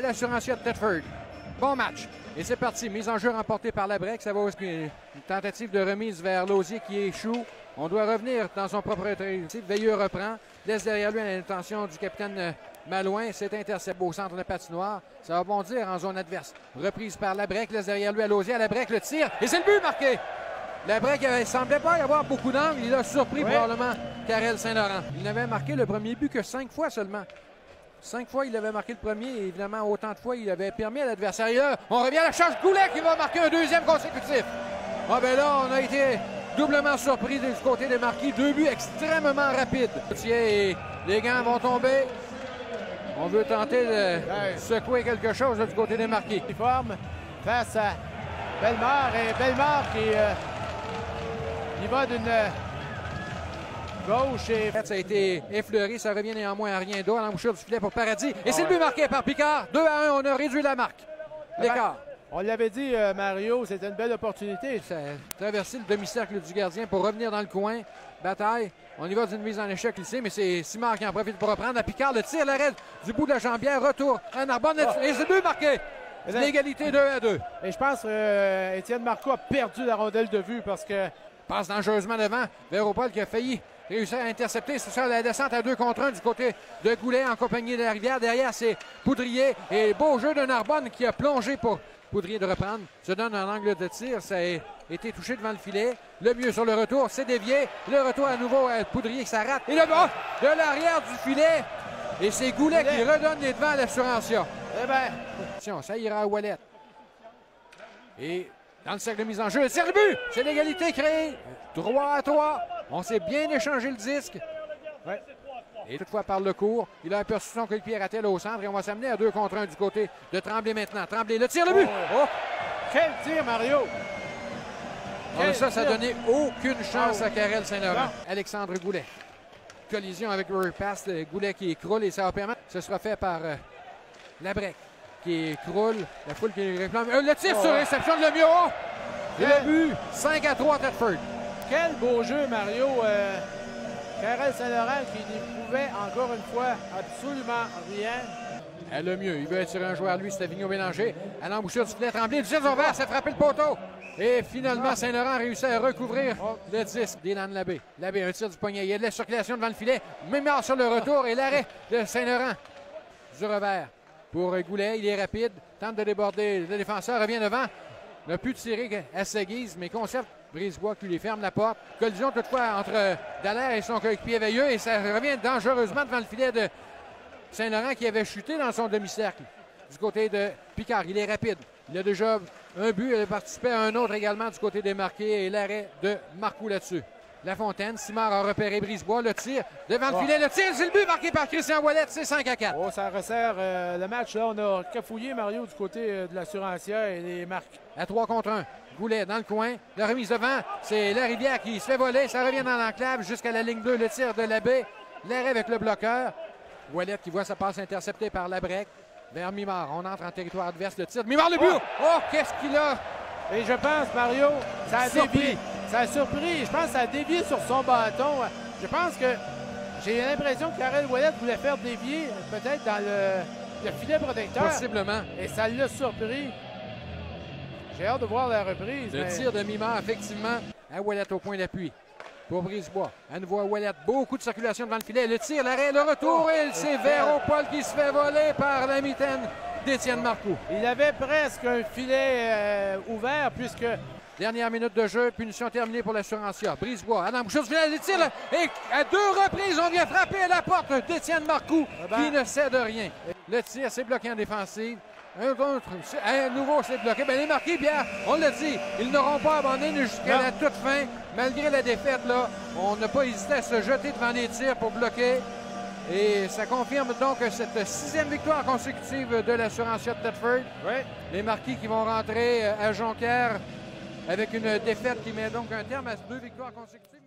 l'Assurantia de Thetford. Bon match. Et c'est parti. Mise en jeu remportée par Labrec. Ça va aussi une tentative de remise vers Lausier qui échoue. On doit revenir dans son propre territoire. Veilleux reprend. Laisse derrière lui l'intention du capitaine Malouin. C'est intercepté au centre de la patinoire. Ça va bondir en zone adverse. Reprise par Labrec. Laisse derrière lui à Lausier. Labrec le tire. Et c'est le but marqué. Labrec ne semblait pas y avoir beaucoup d'angles. Il a surpris probablement Karel Saint-Laurent. Il n'avait marqué le premier but que 5 fois seulement. 5 fois, il avait marqué le premier et évidemment, autant de fois, il avait permis à l'adversaire. Et là, on revient à la charge. Goulet qui va marquer un deuxième consécutif. Ah ben là, on a été doublement surpris du côté des Marquis. 2 buts extrêmement rapides. Et les gants vont tomber. On veut tenter de secouer quelque chose là, du côté des Marquis. Il forme face à Bellemare et Bellemare qui il va d'une gauche et... Ça a été effleuré, ça revient néanmoins à rien d'autre à l'embouchure du filet pour Paradis. Et c'est le but marqué par Picard. 2-1, on a réduit la marque. L'écart. On l'avait dit, Mario, c'était une belle opportunité. Ça a traversé le demi-cercle du gardien pour revenir dans le coin. Bataille. On y va d'une mise en échec ici, mais c'est Simard qui en profite pour reprendre. À Picard, le tir, l'arrêt du bout de la jambière. Retour à Narbonne. Et c'est le but marqué. L'égalité 2-2. Et je pense que Étienne Marcoux a perdu la rondelle de vue parce que... Passe dangereusement devant. Véropol qui a failli réussir à intercepter. C'est ça, la descente à 2 contre 1 du côté de Goulet en compagnie de la Rivière. Derrière, c'est Poudrier. Et beau jeu de Narbonne qui a plongé pour Poudrier de reprendre. Se donne un angle de tir. Ça a été touché devant le filet. Le mieux sur le retour, c'est dévié. Le retour à nouveau à Poudrier qui s'arrête. Et le bas de l'arrière du filet. Et c'est Goulet qui redonne les devants à l'Assurantia. Eh bien, ça ira à Ouellet. Et dans le cercle de mise en jeu, c'est le but! C'est l'égalité créée. 3-3. On s'est bien échangé le disque. Ouais. Et toutefois par le cours, il a aperçu son coéquipier Rattel au centre et on va s'amener à 2 contre 1 du côté de Tremblay maintenant. Tremblay, le tir, le but! Oh! Quel tir, Mario! Ça n'a donné aucune chance à Karel Saint-Laurent. Alexandre Goulet. Collision avec le repass. Goulet qui écroule et ça va permettre. Ce sera fait par Labrec qui écroule. La foule qui réclame. Le tir sur réception de Lemieux. Oh! Et le but, 5-3 Thetford. Quel beau jeu, Mario. Karel Saint-Laurent qui n'y pouvait encore une fois absolument rien. Le mieux, il veut attirer un joueur, lui, c'était Vigneault Bélanger. À l'embouchure du filet, Tremblay, du centre vert, ça frappé le poteau. Et finalement, Saint-Laurent réussit à recouvrir le disque d'Élan Labbé. Labbé, un tir du poignet. Il y a de la circulation devant le filet. Mémoire sur le retour et l'arrêt de Saint-Laurent du revers. Pour Goulet, il est rapide, tente de déborder. Le défenseur revient devant. Il n'a pu tirer à sa guise, mais conserve Brisebois qui lui ferme la porte. Collision toutefois entre Dallaire et son coéquipier Veilleux et ça revient dangereusement devant le filet de Saint-Laurent qui avait chuté dans son demi-cercle. Du côté de Picard, il est rapide. Il a déjà un but, il a participé à un autre également du côté des Marqués et l'arrêt de Marcoux là-dessus. Lafontaine, Simard a repéré Brisebois, le tir devant le filet, le tir, c'est le but marqué par Christian Ouellet, c'est 5-4. Oh, ça resserre le match, là, on a cafouillé Mario du côté de l'Assurantia et les marques. À 3 contre 1, Goulet dans le coin, la remise devant, c'est la Rivière qui se fait voler, ça revient dans l'enclave jusqu'à la ligne 2, le tir de Labbé, l'arrêt avec le bloqueur. Ouellet qui voit sa passe interceptée par Labrec vers Mimard, on entre en territoire adverse, le tir de Mimard, le but! Oh, qu'est-ce qu'il a! Et je pense, Mario, ça a dévié. Ça a surpris. Je pense que ça a dévié sur son bâton. Je pense que j'ai l'impression que Karel Ouellet voulait faire dévier peut-être dans le filet protecteur. Possiblement. Et ça l'a surpris. J'ai hâte de voir la reprise. Le tir de Mimard, effectivement, à Ouellet au point d'appui. Pour Brisebois. À nouveau à Ouellet. Beaucoup de circulation devant le filet. Le tir, l'arrêt, le retour. Et c'est Véropol qui se fait voler par la mitaine d'Étienne Marcoux. Il avait presque un filet ouvert puisque... Dernière minute de jeu, punition terminée pour l'Assurantia. Brisebois, à l'embouchure du filet, le tir, et à 2 reprises, on vient frapper à la porte d'Étienne Marcoux, qui ne cède rien. Le tir, c'est bloqué en défensive. Un autre, à nouveau, c'est bloqué. Les Marquis, Pierre, on l'a dit, ils n'auront pas abandonné jusqu'à la toute fin. Malgré la défaite, là, on n'a pas hésité à se jeter devant les tirs pour bloquer. Et ça confirme donc cette 6e victoire consécutive de l'Assurantia de Thetford. Oui. Les Marquis qui vont rentrer à Jonquière avec une défaite qui met donc un terme à 2 victoires consécutives.